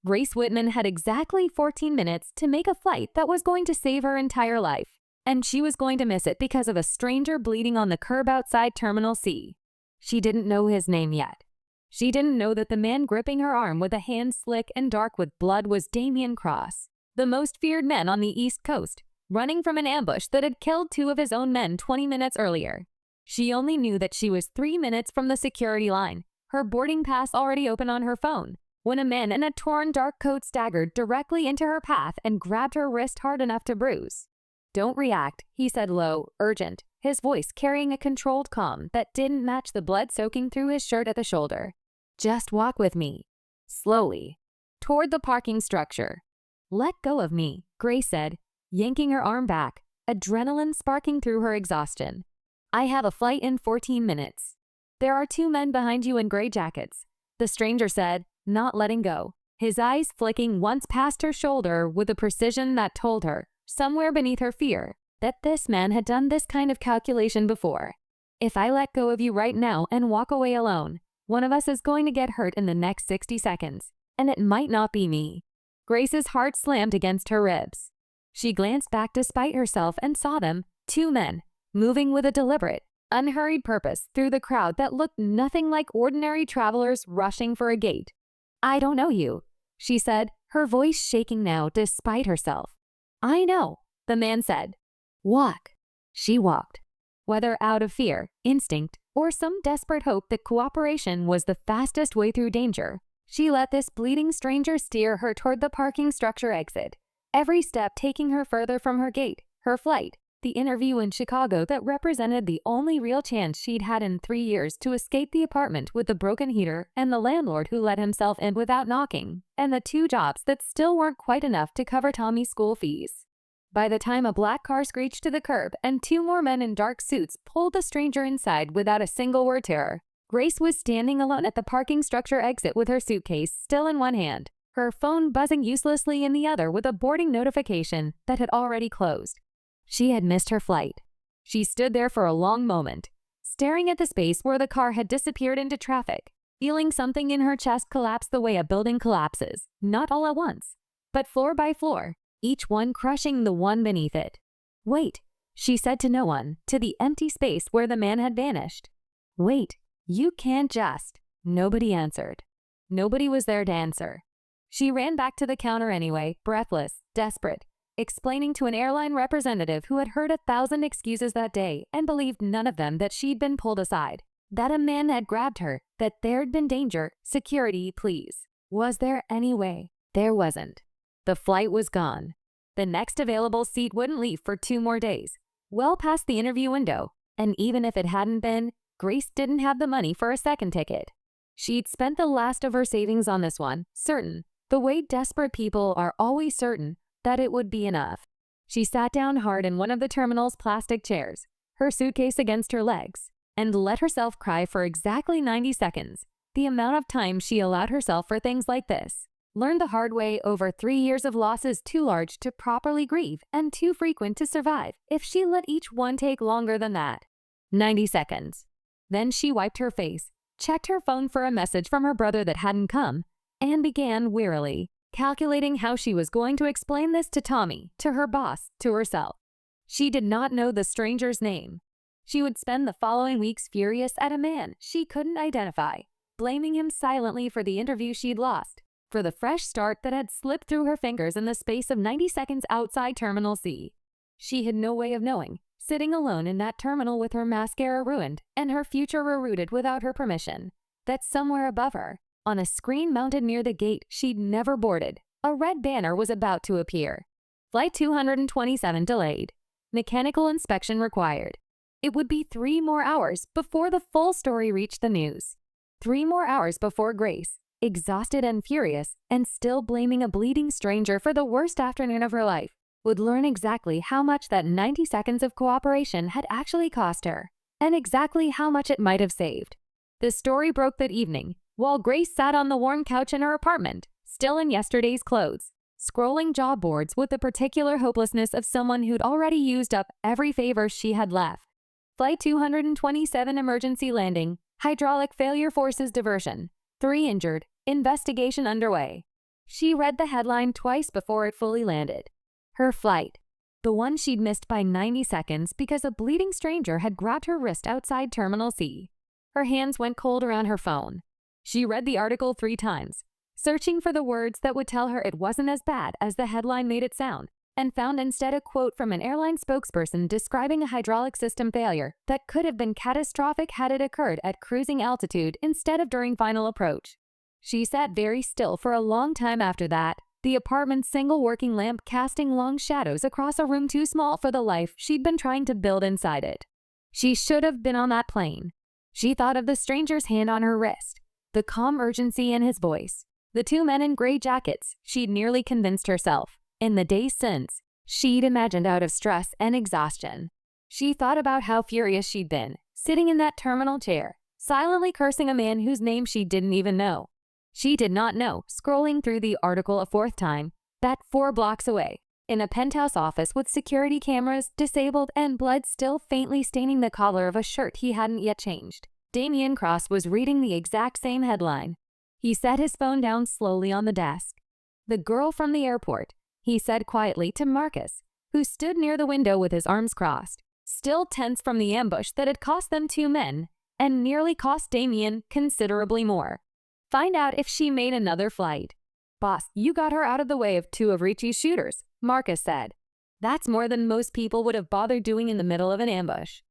Grace Whitman had exactly 14 minutes to make a flight that was going to save her entire life, and she was going to miss it because of a stranger bleeding on the curb outside Terminal C. She didn't know his name yet. She didn't know that the man gripping her arm with a hand slick and dark with blood was Damian Cross, the most feared man on the East Coast, running from an ambush that had killed 2 of his own men 20 minutes earlier. She only knew that she was 3 minutes from the security line, her boarding pass already open on her phone, when a man in a torn dark coat staggered directly into her path and grabbed her wrist hard enough to bruise. "Don't react," he said low, urgent, his voice carrying a controlled calm that didn't match the blood soaking through his shirt at the shoulder. "Just walk with me." Slowly. Toward the parking structure. "Let go of me," Grace said, yanking her arm back, adrenaline sparking through her exhaustion. "I have a flight in 14 minutes. There are 2 men behind you in gray jackets," the stranger said, not letting go, his eyes flicking once past her shoulder with a precision that told her, somewhere beneath her fear, that this man had done this kind of calculation before. "If I let go of you right now and walk away alone, one of us is going to get hurt in the next 60 seconds, and it might not be me." Grace's heart slammed against her ribs. She glanced back despite herself and saw them, 2 men, moving with a deliberate, unhurried purpose through the crowd that looked nothing like ordinary travelers rushing for a gate. "I don't know you," she said, her voice shaking now despite herself. "I know," the man said. "Walk." She walked. Whether out of fear, instinct, or some desperate hope that cooperation was the fastest way through danger, she let this bleeding stranger steer her toward the parking structure exit, every step taking her further from her gate, her flight, the interview in Chicago that represented the only real chance she'd had in 3 years to escape the apartment with the broken heater and the landlord who let himself in without knocking, and the 2 jobs that still weren't quite enough to cover Tommy's school fees. By the time a black car screeched to the curb and 2 more men in dark suits pulled the stranger inside without a single word to her, Grace was standing alone at the parking structure exit with her suitcase still in one hand, her phone buzzing uselessly in the other with a boarding notification that had already closed. She had missed her flight. She stood there for a long moment, staring at the space where the car had disappeared into traffic, feeling something in her chest collapse the way a building collapses, not all at once, but floor by floor, each one crushing the one beneath it. "Wait," she said to no one, to the empty space where the man had vanished. "Wait, you can't just." Nobody answered. Nobody was there to answer. She ran back to the counter anyway, breathless, desperate, explaining to an airline representative who had heard 1,000 excuses that day and believed none of them that she'd been pulled aside, that a man had grabbed her, that there'd been danger, security, please. Was there any way? There wasn't. The flight was gone. The next available seat wouldn't leave for 2 more days, well past the interview window, and even if it hadn't been, Grace didn't have the money for a second ticket. She'd spent the last of her savings on this one, certain, the way desperate people are always certain, that it would be enough. She sat down hard in one of the terminal's plastic chairs, her suitcase against her legs, and let herself cry for exactly 90 seconds, the amount of time she allowed herself for things like this. Learned the hard way over 3 years of losses too large to properly grieve and too frequent to survive if she let each one take longer than that. 90 seconds. Then she wiped her face, checked her phone for a message from her brother that hadn't come, and began wearily calculating how she was going to explain this to Tommy, to her boss, to herself. She did not know the stranger's name. She would spend the following weeks furious at a man she couldn't identify, blaming him silently for the interview she'd lost, for the fresh start that had slipped through her fingers in the space of 90 seconds outside Terminal C. She had no way of knowing, sitting alone in that terminal with her mascara ruined and her future rerouted without her permission, that somewhere above her, on a screen mounted near the gate she'd never boarded, a red banner was about to appear. Flight 227 delayed. Mechanical inspection required. It would be 3 more hours before the full story reached the news. 3 more hours before Grace, exhausted and furious, and still blaming a bleeding stranger for the worst afternoon of her life, would learn exactly how much that 90 seconds of cooperation had actually cost her, and exactly how much it might have saved. The story broke that evening, while Grace sat on the warm couch in her apartment, still in yesterday's clothes, scrolling job boards with the particular hopelessness of someone who'd already used up every favor she had left. Flight 227 emergency landing, hydraulic failure forces diversion, 3 injured, investigation underway. She read the headline twice before it fully landed. Her flight. The one she'd missed by 90 seconds because a bleeding stranger had grabbed her wrist outside Terminal C. Her hands went cold around her phone. She read the article 3 times, searching for the words that would tell her it wasn't as bad as the headline made it sound, and found instead a quote from an airline spokesperson describing a hydraulic system failure that could have been catastrophic had it occurred at cruising altitude instead of during final approach. She sat very still for a long time after that, the apartment's single working lamp casting long shadows across a room too small for the life she'd been trying to build inside it. She should have been on that plane. She thought of the stranger's hand on her wrist, the calm urgency in his voice, the 2 men in gray jackets she'd nearly convinced herself, in the days since, she'd imagined out of stress and exhaustion. She thought about how furious she'd been, sitting in that terminal chair, silently cursing a man whose name she didn't even know. She did not know, scrolling through the article a 4th time, that 4 blocks away, in a penthouse office with security cameras disabled and blood still faintly staining the collar of a shirt he hadn't yet changed, Damien Cross was reading the exact same headline. He set his phone down slowly on the desk. "The girl from the airport," he said quietly to Marcus, who stood near the window with his arms crossed, still tense from the ambush that had cost them 2 men, and nearly cost Damien considerably more. "Find out if she made another flight." "Boss, you got her out of the way of 2 of Ricci's shooters," Marcus said. "That's more than most people would have bothered doing in the middle of an ambush."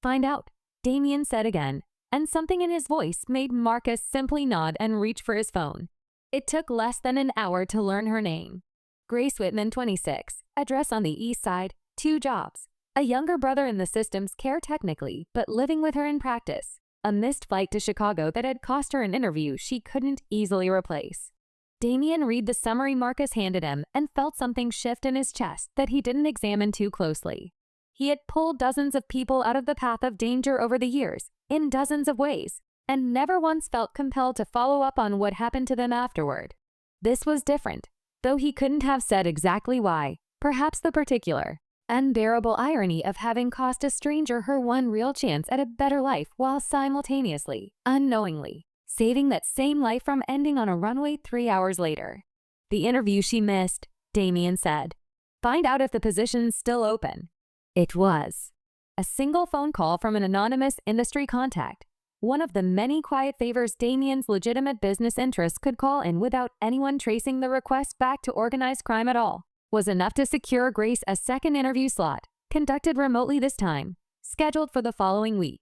"Find out," Damien said again, and something in his voice made Marcus simply nod and reach for his phone. It took less than an hour to learn her name. Grace Whitman, 26, address on the east side, 2 jobs. A younger brother in the system's care technically, but living with her in practice. A missed flight to Chicago that had cost her an interview she couldn't easily replace. Damien read the summary Marcus handed him and felt something shift in his chest that he didn't examine too closely. He had pulled dozens of people out of the path of danger over the years, in dozens of ways, and never once felt compelled to follow up on what happened to them afterward. This was different, though he couldn't have said exactly why, perhaps the particular, unbearable irony of having cost a stranger her one real chance at a better life while simultaneously, unknowingly, saving that same life from ending on a runway 3 hours later. "The interview she missed," Damien said. "Find out if the position's still open." It was. A single phone call from an anonymous industry contact, one of the many quiet favors Damien's legitimate business interests could call in without anyone tracing the request back to organized crime at all, was enough to secure Grace a second interview slot, conducted remotely this time, scheduled for the following week.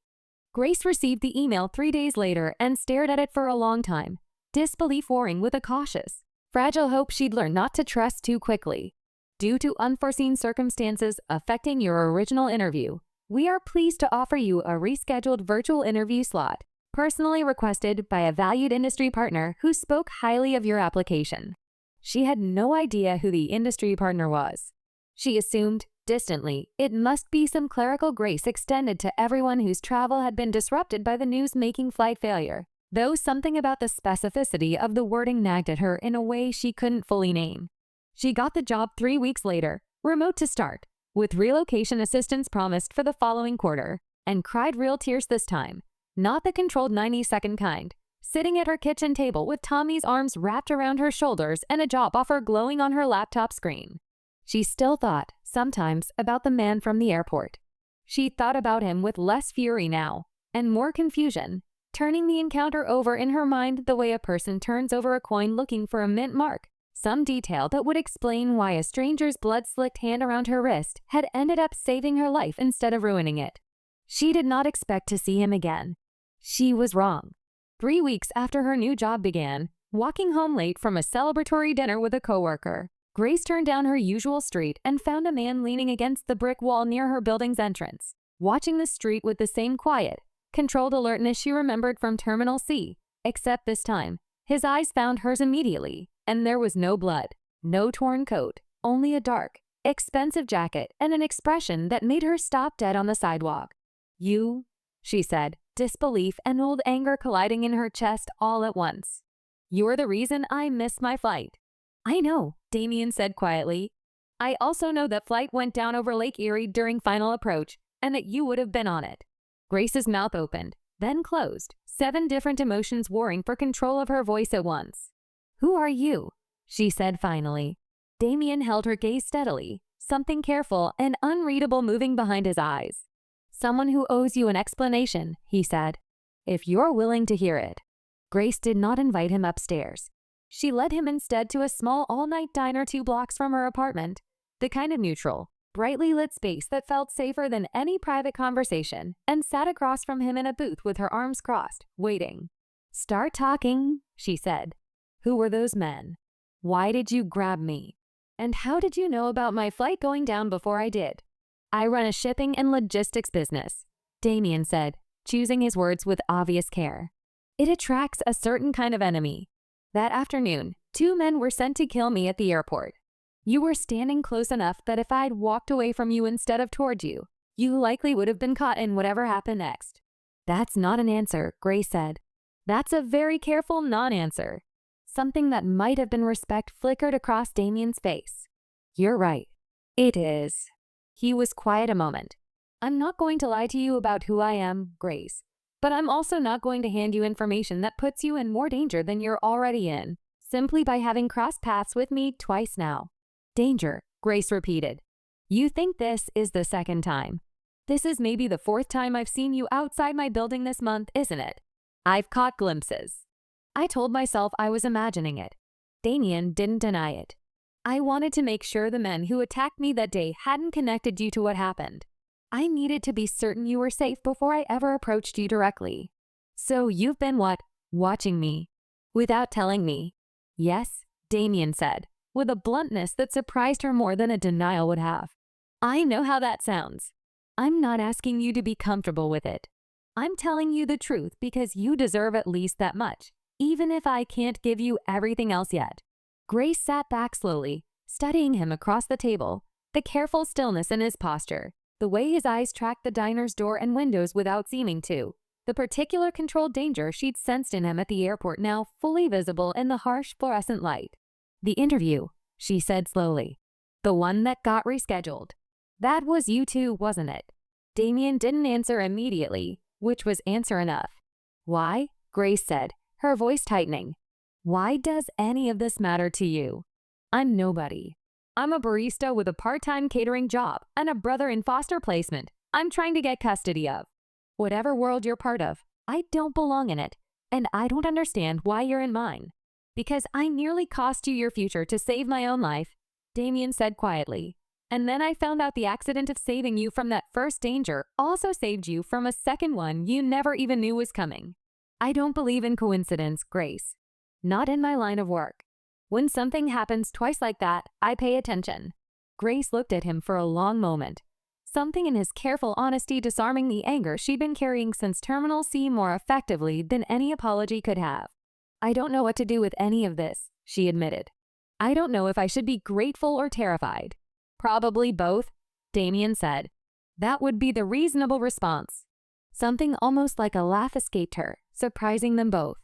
Grace received the email 3 days later and stared at it for a long time, disbelief warring with a cautious, fragile hope she'd learn not to trust too quickly. "Due to unforeseen circumstances affecting your original interview, we are pleased to offer you a rescheduled virtual interview slot, personally requested by a valued industry partner who spoke highly of your application." She had no idea who the industry partner was. She assumed, distantly, it must be some clerical grace extended to everyone whose travel had been disrupted by the news-making flight failure, though something about the specificity of the wording nagged at her in a way she couldn't fully name. She got the job 3 weeks later, remote to start, with relocation assistance promised for the following quarter, and cried real tears this time, not the controlled 90-second kind, sitting at her kitchen table with Tommy's arms wrapped around her shoulders and a job offer glowing on her laptop screen. She still thought, sometimes, about the man from the airport. She thought about him with less fury now, and more confusion, turning the encounter over in her mind the way a person turns over a coin looking for a mint mark, some detail that would explain why a stranger's blood-slicked hand around her wrist had ended up saving her life instead of ruining it. She did not expect to see him again. She was wrong. 3 weeks after her new job began, walking home late from a celebratory dinner with a coworker, Grace turned down her usual street and found a man leaning against the brick wall near her building's entrance, watching the street with the same quiet, controlled alertness she remembered from Terminal C, except this time, his eyes found hers immediately, and there was no blood, no torn coat, only a dark, expensive jacket and an expression that made her stop dead on the sidewalk. "You," she said, disbelief and old anger colliding in her chest all at once. "You're the reason I missed my flight." "I know," Damien said quietly. "I also know that flight went down over Lake Erie during final approach, and that you would have been on it." Grace's mouth opened, then closed, 7 different emotions warring for control of her voice at once. "Who are you?" she said finally. Damien held her gaze steadily, something careful and unreadable moving behind his eyes. Someone who owes you an explanation, he said. If you're willing to hear it. Grace did not invite him upstairs. She led him instead to a small all-night diner 2 blocks from her apartment, the kind of neutral, brightly lit space that felt safer than any private conversation, and sat across from him in a booth with her arms crossed, waiting. Start talking, she said. Who were those men? Why did you grab me? And how did you know about my flight going down before I did? I run a shipping and logistics business, Damien said, choosing his words with obvious care. It attracts a certain kind of enemy. That afternoon, 2 men were sent to kill me at the airport. You were standing close enough that if I'd walked away from you instead of toward you, you likely would have been caught in whatever happened next. That's not an answer, Grace said. That's a very careful non-answer. Something that might have been respect flickered across Damien's face. You're right. It is. He was quiet a moment. I'm not going to lie to you about who I am, Grace. But I'm also not going to hand you information that puts you in more danger than you're already in, simply by having crossed paths with me twice now. Danger, Grace repeated. You think this is the 2nd time. This is maybe the 4th time I've seen you outside my building this month, isn't it? I've caught glimpses. I told myself I was imagining it. Damien didn't deny it. I wanted to make sure the men who attacked me that day hadn't connected you to what happened. I needed to be certain you were safe before I ever approached you directly. So you've been what? Watching me. Without telling me. Yes, Damien said, with a bluntness that surprised her more than a denial would have. I know how that sounds. I'm not asking you to be comfortable with it. I'm telling you the truth because you deserve at least that much, even if I can't give you everything else yet. Grace sat back slowly, studying him across the table, the careful stillness in his posture, the way his eyes tracked the diner's door and windows without seeming to, the particular controlled danger she'd sensed in him at the airport now fully visible in the harsh fluorescent light. The interview, she said slowly. The one that got rescheduled. That was you two, wasn't it? Damien didn't answer immediately, which was answer enough. Why? Grace said, her voice tightening. Why does any of this matter to you? I'm nobody. I'm a barista with a part-time catering job and a brother in foster placement I'm trying to get custody of. Whatever world you're part of, I don't belong in it, and I don't understand why you're in mine. Because I nearly cost you your future to save my own life, Damien said quietly. And then I found out the accident of saving you from that first danger also saved you from a second one you never even knew was coming. I don't believe in coincidence, Grace. Not in my line of work. When something happens twice like that, I pay attention. Grace looked at him for a long moment, something in his careful honesty disarming the anger she'd been carrying since Terminal C more effectively than any apology could have. I don't know what to do with any of this, she admitted. I don't know if I should be grateful or terrified. Probably both, Damien said. That would be the reasonable response. Something almost like a laugh escaped her, surprising them both.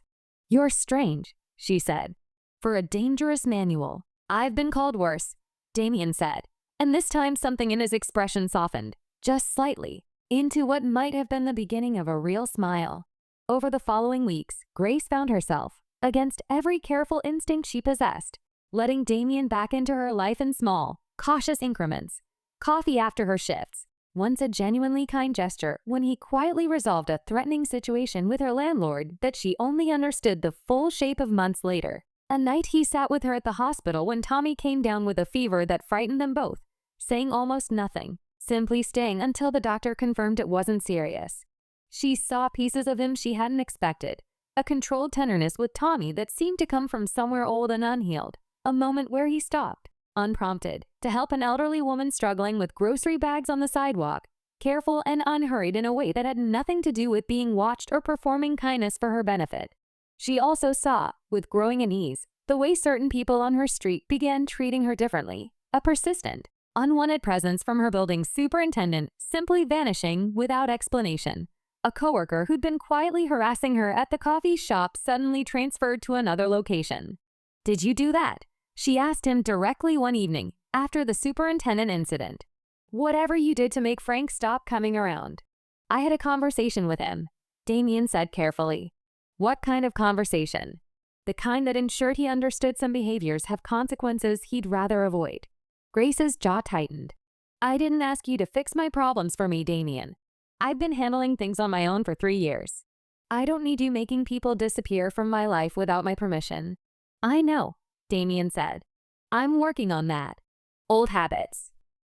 You're strange, she said. For a dangerous manual. I've been called worse, Damien said, and this time something in his expression softened, just slightly, into what might have been the beginning of a real smile. Over the following weeks, Grace found herself, against every careful instinct she possessed, letting Damien back into her life in small, cautious increments. Coffee after her shifts, once a genuinely kind gesture when he quietly resolved a threatening situation with her landlord that she only understood the full shape of months later. A night he sat with her at the hospital when Tommy came down with a fever that frightened them both, saying almost nothing, simply staying until the doctor confirmed it wasn't serious. She saw pieces of him she hadn't expected, a controlled tenderness with Tommy that seemed to come from somewhere old and unhealed, a moment where he stopped, unprompted, to help an elderly woman struggling with grocery bags on the sidewalk, careful and unhurried in a way that had nothing to do with being watched or performing kindness for her benefit. She also saw, with growing unease, the way certain people on her street began treating her differently, a persistent, unwanted presence from her building's superintendent simply vanishing without explanation. A coworker who'd been quietly harassing her at the coffee shop suddenly transferred to another location. Did you do that? She asked him directly one evening after the superintendent incident. Whatever you did to make Frank stop coming around. I had a conversation with him, Damien said carefully. What kind of conversation? the kind that ensured he understood some behaviors have consequences he'd rather avoid. Grace's jaw tightened. I didn't ask you to fix my problems for me, Damien. I've been handling things on my own for 3 years. I don't need you making people disappear from my life without my permission. I know, Damien said. I'm working on that. Old habits.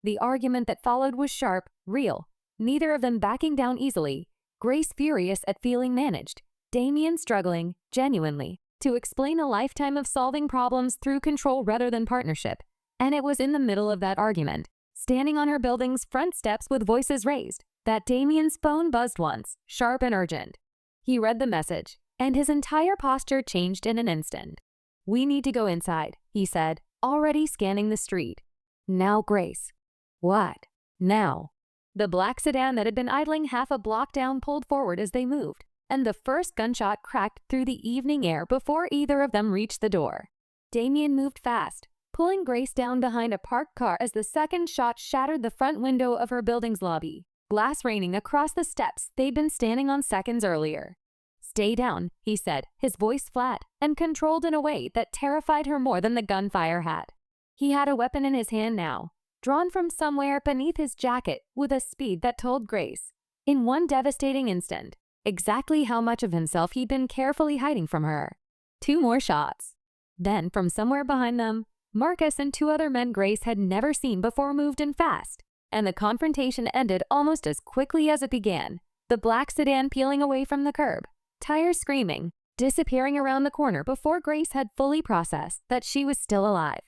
The argument that followed was sharp, real, neither of them backing down easily. Grace furious at feeling managed, Damien struggling, genuinely, to explain a lifetime of solving problems through control rather than partnership. And it was in the middle of that argument, standing on her building's front steps with voices raised, that Damien's phone buzzed once, sharp and urgent. He read the message, and his entire posture changed in an instant. We need to go inside, he said, already scanning the street. Now, Grace. What? Now? The black sedan that had been idling half a block down pulled forward as they moved, and the first gunshot cracked through the evening air before either of them reached the door. Damien moved fast, pulling Grace down behind a parked car as the second shot shattered the front window of her building's lobby, glass raining across the steps they'd been standing on seconds earlier. Stay down, he said, his voice flat and controlled in a way that terrified her more than the gunfire had. He had a weapon in his hand now, drawn from somewhere beneath his jacket with a speed that told Grace, in one devastating instant, exactly how much of himself he'd been carefully hiding from her. 2 more shots. Then, from somewhere behind them, Marcus and 2 other men Grace had never seen before moved in fast, and the confrontation ended almost as quickly as it began, the black sedan peeling away from the curb, tires screaming, disappearing around the corner before Grace had fully processed that she was still alive.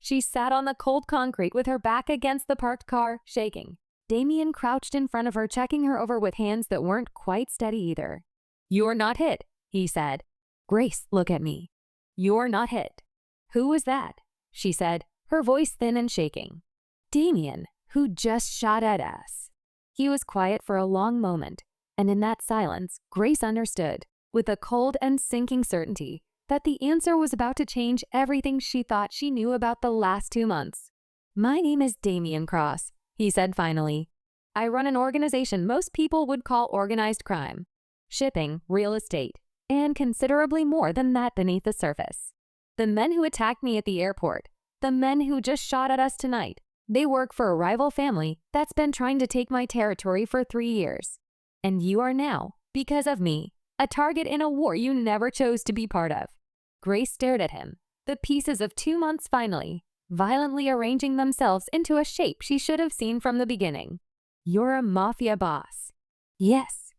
She sat on the cold concrete with her back against the parked car, shaking. Damien crouched in front of her, checking her over with hands that weren't quite steady either. You're not hit, he said. Grace, look at me. You're not hit. Who was that? She said, her voice thin and shaking. Damien, who just shot at us. He was quiet for a long moment, and in that silence, Grace understood, with a cold and sinking certainty, that the answer was about to change everything she thought she knew about the last 2 months. My name is Damien Cross, he said finally. I run an organization most people would call organized crime. Shipping, real estate, and considerably more than that beneath the surface. The men who attacked me at the airport, the men who just shot at us tonight, they work for a rival family that's been trying to take my territory for 3 years. And you are now, because of me, a target in a war you never chose to be part of. Grace stared at him, the pieces of 2 months finally, violently arranging themselves into a shape she should have seen from the beginning. You're a mafia boss. Yes.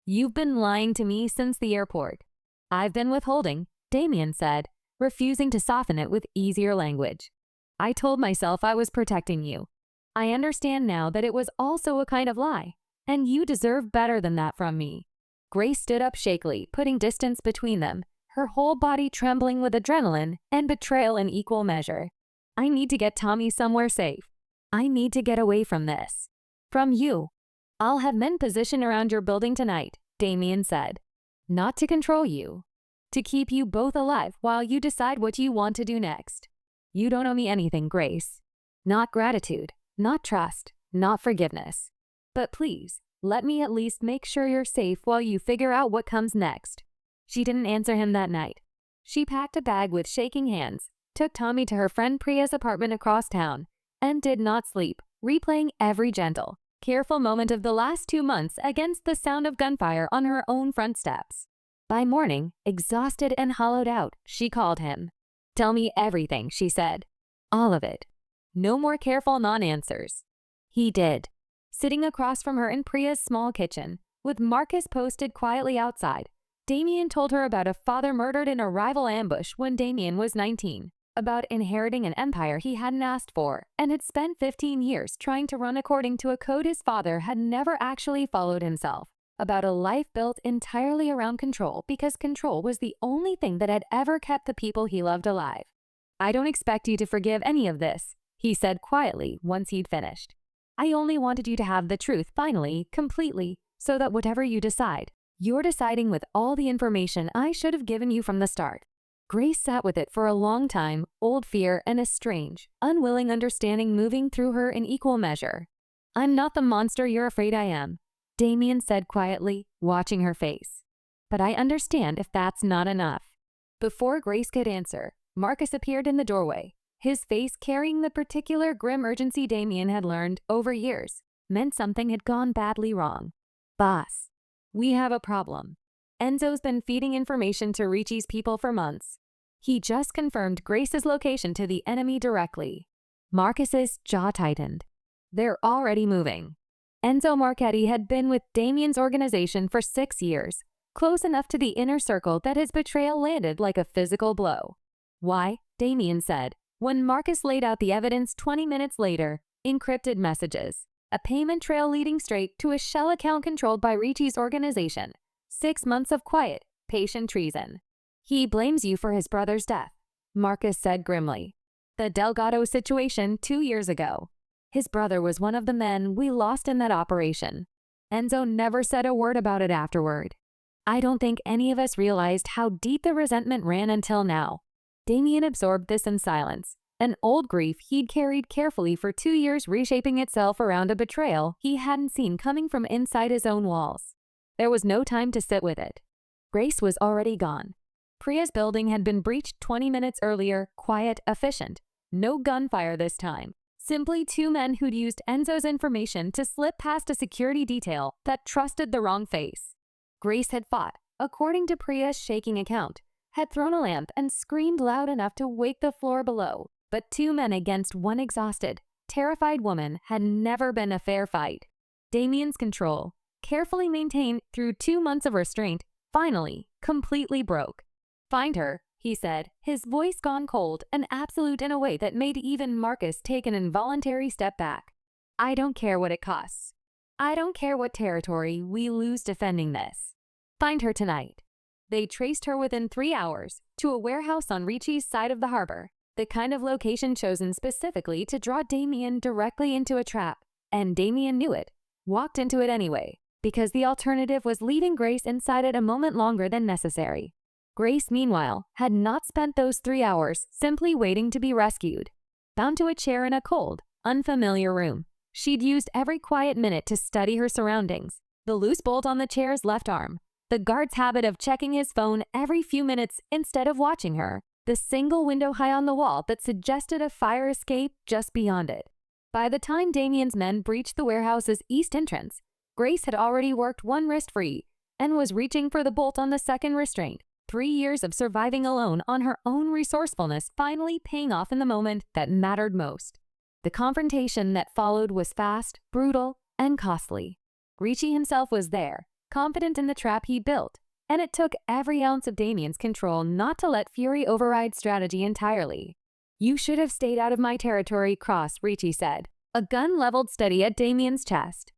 You've been lying to me since the airport. I've been withholding, Damien said, refusing to soften it with easier language. I told myself I was protecting you. I understand now that it was also a kind of lie, and you deserve better than that from me. Grace stood up shakily, putting distance between them, her whole body trembling with adrenaline and betrayal in equal measure. I need to get Tommy somewhere safe. I need to get away from this. From you. I'll have men positioned around your building tonight, Damien said. Not to control you. To keep you both alive while you decide what you want to do next. You don't owe me anything, Grace. Not gratitude, not trust, not forgiveness. But please, let me at least make sure you're safe while you figure out what comes next. She didn't answer him that night. She packed a bag with shaking hands, took Tommy to her friend Priya's apartment across town, and did not sleep, replaying every gentle, careful moment of the last 2 months against the sound of gunfire on her own front steps. By morning, exhausted and hollowed out, she called him. Tell me everything, she said. All of it. No more careful non-answers. He did. Sitting across from her in Priya's small kitchen, with Marcus posted quietly outside, Damien told her about a father murdered in a rival ambush when Damien was 19, about inheriting an empire he hadn't asked for and had spent 15 years trying to run according to a code his father had never actually followed himself, about a life built entirely around control because control was the only thing that had ever kept the people he loved alive. I don't expect you to forgive any of this, he said quietly once he'd finished. I only wanted you to have the truth finally, completely, so that whatever you decide, you're deciding with all the information I should have given you from the start. Grace sat with it for a long time, old fear and a strange, unwilling understanding moving through her in equal measure. I'm not the monster you're afraid I am, Damien said quietly, watching her face. But I understand if that's not enough. Before Grace could answer, Marcus appeared in the doorway, his face carrying the particular grim urgency Damien had learned over years meant something had gone badly wrong. "Boss, we have a problem. Enzo's been feeding information to Ricci's people for months. He just confirmed Grace's location to the enemy directly." Marcus's jaw tightened. They're already moving. Enzo Marchetti had been with Damien's organization for 6 years, close enough to the inner circle that his betrayal landed like a physical blow. "Why?" Damien said, when Marcus laid out the evidence 20 minutes later, encrypted messages, a payment trail leading straight to a shell account controlled by Ricci's organization. 6 months of quiet, patient treason. "He blames you for his brother's death," Marcus said grimly. "The Delgado situation 2 years ago. His brother was one of the men we lost in that operation. Enzo never said a word about it afterward. I don't think any of us realized how deep the resentment ran until now." Damien absorbed this in silence, an old grief he'd carried carefully for 2 years reshaping itself around a betrayal he hadn't seen coming from inside his own walls. There was no time to sit with it. Grace was already gone. Priya's building had been breached 20 minutes earlier, quiet, efficient. No gunfire this time. Simply 2 men who'd used Enzo's information to slip past a security detail that trusted the wrong face. Grace had fought, according to Priya's shaking account, had thrown a lamp and screamed loud enough to wake the floor below. But 2 men against one exhausted, terrified woman had never been a fair fight. Damien's control, carefully maintained through 2 months of restraint, finally, completely broke. "Find her," he said, his voice gone cold and absolute in a way that made even Marcus take an involuntary step back. "I don't care what it costs. I don't care what territory we lose defending this. Find her tonight." They traced her within 3 hours to a warehouse on Ricci's side of the harbor, the kind of location chosen specifically to draw Damien directly into a trap. And Damien knew it, walked into it anyway, because the alternative was leaving Grace inside it a moment longer than necessary. Grace, meanwhile, had not spent those 3 hours simply waiting to be rescued. Bound to a chair in a cold, unfamiliar room, she'd used every quiet minute to study her surroundings. The loose bolt on the chair's left arm, the guard's habit of checking his phone every few minutes instead of watching her, the single window high on the wall that suggested a fire escape just beyond it. By the time Damien's men breached the warehouse's east entrance, Grace had already worked one wrist free and was reaching for the bolt on the second restraint. 3 years of surviving alone on her own resourcefulness finally paying off in the moment that mattered most. The confrontation that followed was fast, brutal, and costly. Ricci himself was there, confident in the trap he built, and it took every ounce of Damien's control not to let fury override strategy entirely. "You should have stayed out of my territory, Cross," Ricci said, a gun leveled steady at Damien's chest.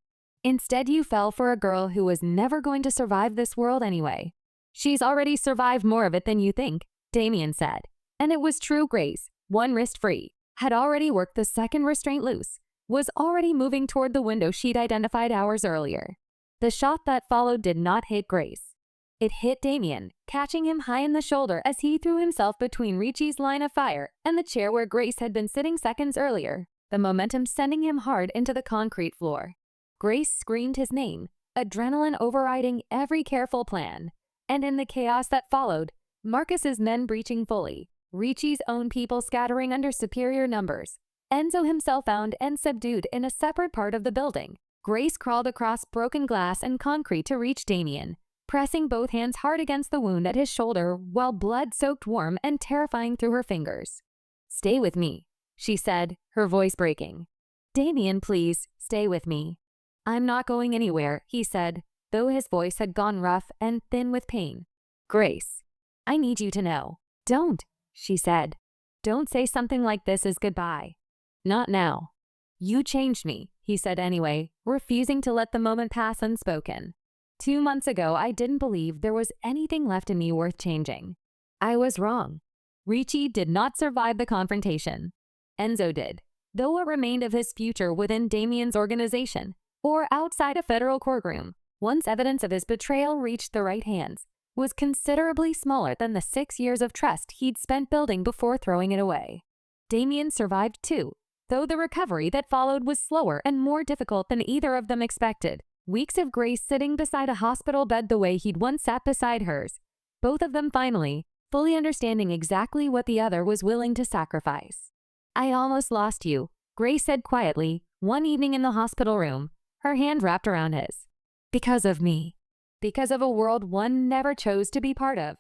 "Instead, you fell for a girl who was never going to survive this world anyway." "She's already survived more of it than you think," Damien said. And it was true. Grace, one wrist free, had already worked the second restraint loose, was already moving toward the window she'd identified hours earlier. The shot that followed did not hit Grace. It hit Damien, catching him high in the shoulder as he threw himself between Ricci's line of fire and the chair where Grace had been sitting seconds earlier, the momentum sending him hard into the concrete floor. Grace screamed his name, adrenaline overriding every careful plan. And in the chaos that followed, Marcus's men breaching fully, Ricci's own people scattering under superior numbers, Enzo himself found and subdued in a separate part of the building. Grace crawled across broken glass and concrete to reach Damien, pressing both hands hard against the wound at his shoulder while blood soaked warm and terrifying through her fingers. "Stay with me," she said, her voice breaking. "Damien, please, stay with me." "I'm not going anywhere," he said, though his voice had gone rough and thin with pain. "Grace, I need you to know." "Don't," she said. "Don't say something like this is goodbye." "Not now." "You changed me," he said anyway, refusing to let the moment pass unspoken. 2 months ago, I didn't believe there was anything left in me worth changing. I was wrong. Ricci did not survive the confrontation. Enzo did, though what remained of his future within Damien's organization, or outside a federal courtroom, once evidence of his betrayal reached the right hands, was considerably smaller than the 6 years of trust he'd spent building before throwing it away. Damien survived too, though the recovery that followed was slower and more difficult than either of them expected. Weeks of Grace sitting beside a hospital bed the way he'd once sat beside hers. Both of them finally, fully understanding exactly what the other was willing to sacrifice. "I almost lost you," Grace said quietly, one evening in the hospital room, her hand wrapped around his. "Because of me. Because of a world one never chose to be part of."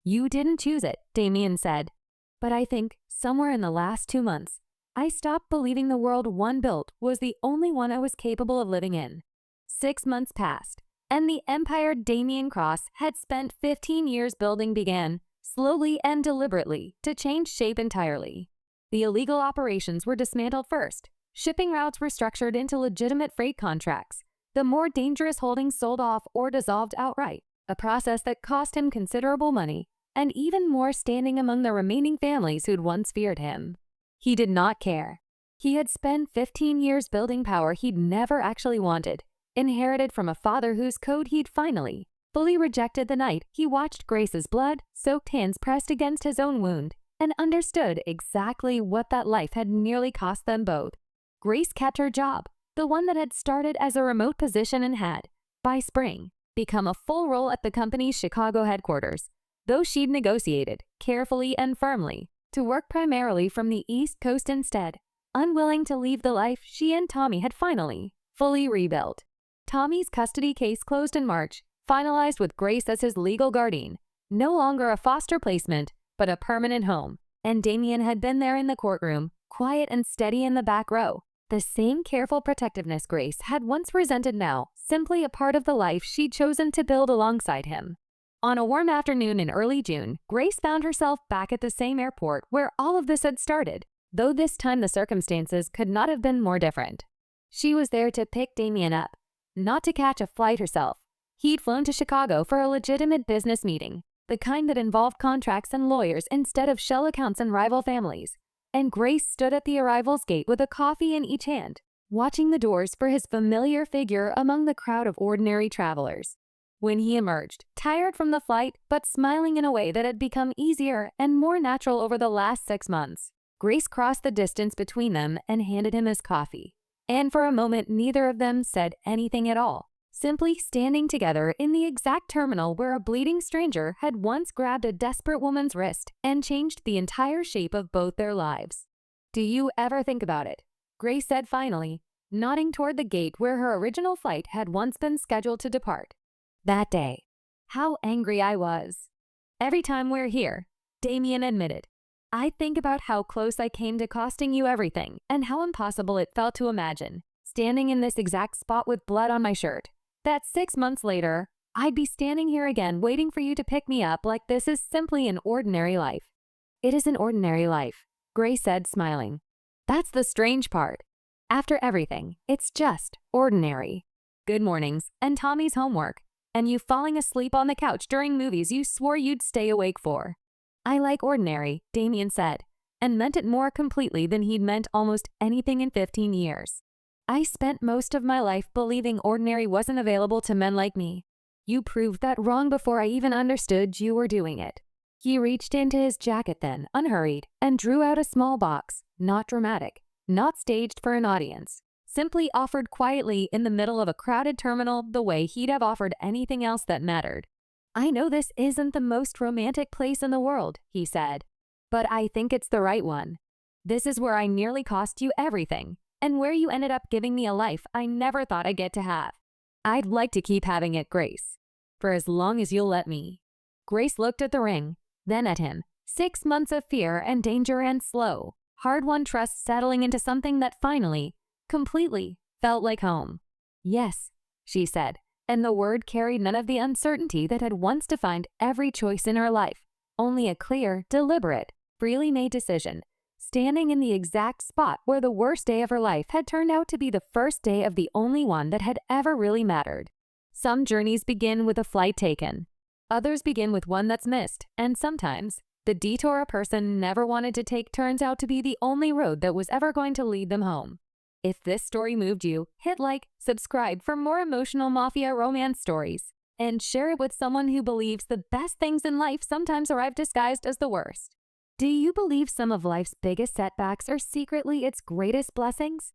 "You didn't choose it," Damien said. "But I think, somewhere in the last 2 months, I stopped believing the world one built was the only one I was capable of living in." 6 months passed, and the empire Damien Cross had spent 15 years building began, slowly and deliberately, to change shape entirely. The illegal operations were dismantled first. Shipping routes were structured into legitimate freight contracts. The more dangerous holdings sold off or dissolved outright, a process that cost him considerable money and even more standing among the remaining families who'd once feared him. He did not care. He had spent 15 years building power he'd never actually wanted, inherited from a father whose code he'd finally, fully rejected the night he watched Grace's blood-soaked hands pressed against his own wound, and understood exactly what that life had nearly cost them both. Grace kept her job, the one that had started as a remote position and had, by spring, become a full role at the company's Chicago headquarters, though she'd negotiated, carefully and firmly, to work primarily from the East Coast instead, unwilling to leave the life she and Tommy had finally, fully rebuilt. Tommy's custody case closed in March, finalized with Grace as his legal guardian, no longer a foster placement, but a permanent home, and Damien had been there in the courtroom, quiet and steady in the back row. The same careful protectiveness Grace had once resented now, simply a part of the life she'd chosen to build alongside him. On a warm afternoon in early June, Grace found herself back at the same airport where all of this had started, though this time the circumstances could not have been more different. She was there to pick Damien up, not to catch a flight herself. He'd flown to Chicago for a legitimate business meeting, the kind that involved contracts and lawyers instead of shell accounts and rival families. And Grace stood at the arrival's gate with a coffee in each hand, watching the doors for his familiar figure among the crowd of ordinary travelers. When he emerged, tired from the flight but smiling in a way that had become easier and more natural over the last 6 months, Grace crossed the distance between them and handed him his coffee. And for a moment neither of them said anything at all, simply standing together in the exact terminal where a bleeding stranger had once grabbed a desperate woman's wrist and changed the entire shape of both their lives. "Do you ever think about it?" Grace said finally, nodding toward the gate where her original flight had once been scheduled to depart. "That day, how angry I was." "Every time we're here," Damien admitted. "I think about how close I came to costing you everything and how impossible it felt to imagine, standing in this exact spot with blood on my shirt, that 6 months later, I'd be standing here again waiting for you to pick me up like this is simply an ordinary life." "It is an ordinary life," Grace said, smiling. "That's the strange part. After everything, it's just ordinary. Good mornings, and Tommy's homework, and you falling asleep on the couch during movies you swore you'd stay awake for." "I like ordinary," Damien said, and meant it more completely than he'd meant almost anything in 15 years. "I spent most of my life believing ordinary wasn't available to men like me. You proved that wrong before I even understood you were doing it." He reached into his jacket then, unhurried, and drew out a small box, not dramatic, not staged for an audience, simply offered quietly in the middle of a crowded terminal the way he'd have offered anything else that mattered. "I know this isn't the most romantic place in the world," he said, "but I think it's the right one. This is where I nearly cost you everything, and where you ended up giving me a life I never thought I'd get to have. I'd like to keep having it, Grace, for as long as you'll let me." Grace looked at the ring, then at him. 6 months of fear and danger and slow, hard-won trust settling into something that finally, completely, felt like home. "Yes," she said, and the word carried none of the uncertainty that had once defined every choice in her life, only a clear, deliberate, freely made decision, standing in the exact spot where the worst day of her life had turned out to be the first day of the only one that had ever really mattered. Some journeys begin with a flight taken. Others begin with one that's missed, and sometimes, the detour a person never wanted to take turns out to be the only road that was ever going to lead them home. If this story moved you, hit like, subscribe for more emotional Mafia romance stories, and share it with someone who believes the best things in life sometimes arrive disguised as the worst. Do you believe some of life's biggest setbacks are secretly its greatest blessings?